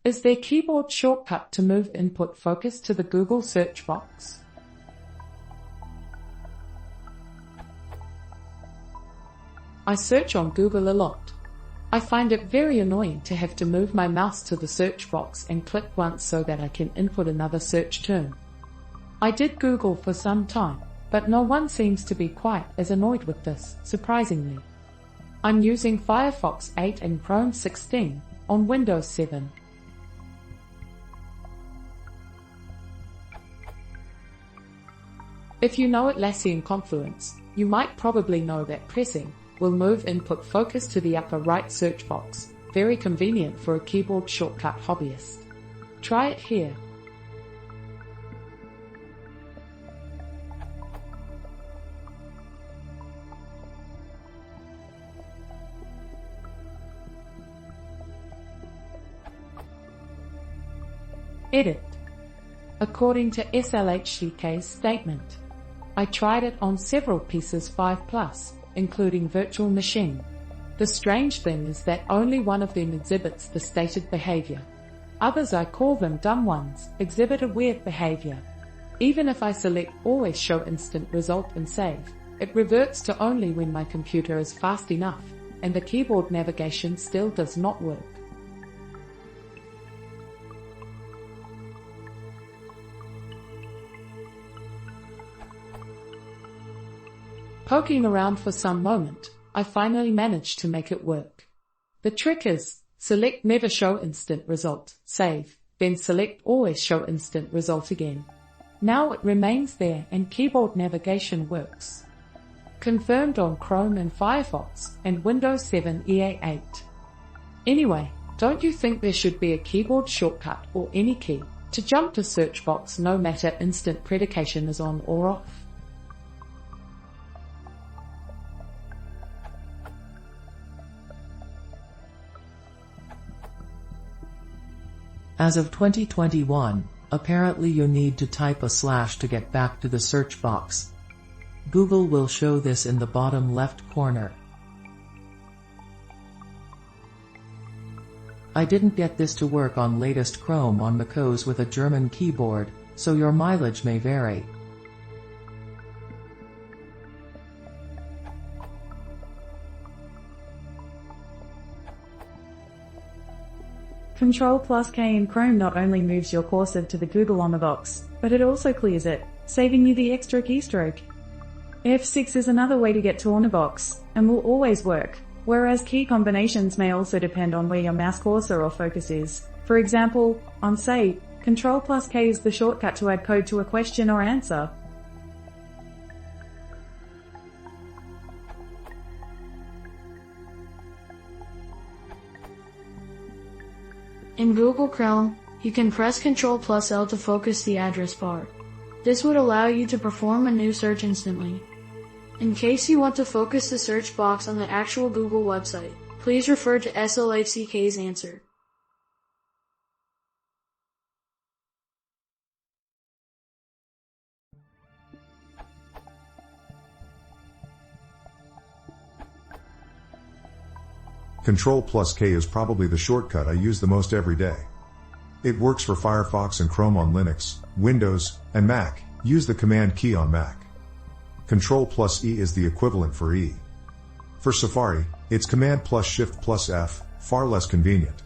Is there keyboard shortcut to move input focus to the Google search box? I search on Google a lot. I find it very annoying to have to move my mouse to the search box and click once so that I can input another search term. I did Google for some time, but no one seems to be quite as annoyed with this, surprisingly. I'm using Firefox 8 and Chrome 16 on Windows 7. If you know Atlassian Confluence, you might probably know that pressing will move input focus to the upper right search box, very convenient for a keyboard shortcut hobbyist. Try it here. Edit. According to SLHCK's statement, I tried it on several pieces 5+, including virtual machine. The strange thing is that only one of them exhibits the stated behavior. Others, I call them dumb ones, exhibit a weird behavior. Even if I select always show instant result and save, it reverts to only when my computer is fast enough, and the keyboard navigation still does not work. Poking around for some moment, I finally managed to make it work. The trick is, select never show instant result, save, then select always show instant result again. Now it remains there and keyboard navigation works. Confirmed on Chrome and Firefox and Windows 7 EA8. Anyway, don't you think there should be a keyboard shortcut or any key to jump to search box no matter instant predication is on or off? As of 2021, apparently you need to type a / to get back to the search box. Google will show this in the bottom left corner. I didn't get this to work on latest Chrome on macOS with a German keyboard, so your mileage may vary. Ctrl+K in Chrome not only moves your cursor to the Google on the box, but it also clears it, saving you the extra keystroke. F6 is another way to get to on the box, and will always work, whereas key combinations may also depend on where your mouse cursor or focus is. For example, on say, Ctrl+K is the shortcut to add code to a question or answer. In Google Chrome, you can press Ctrl+L to focus the address bar. This would allow you to perform a new search instantly. In case you want to focus the search box on the actual Google website, please refer to SLHCK's answer. Ctrl+K is probably the shortcut I use the most every day. It works for Firefox and Chrome on Linux, Windows, and Mac. Use the Command key on Mac. Ctrl+E is the equivalent for E. For Safari, it's Command+Shift+F, far less convenient.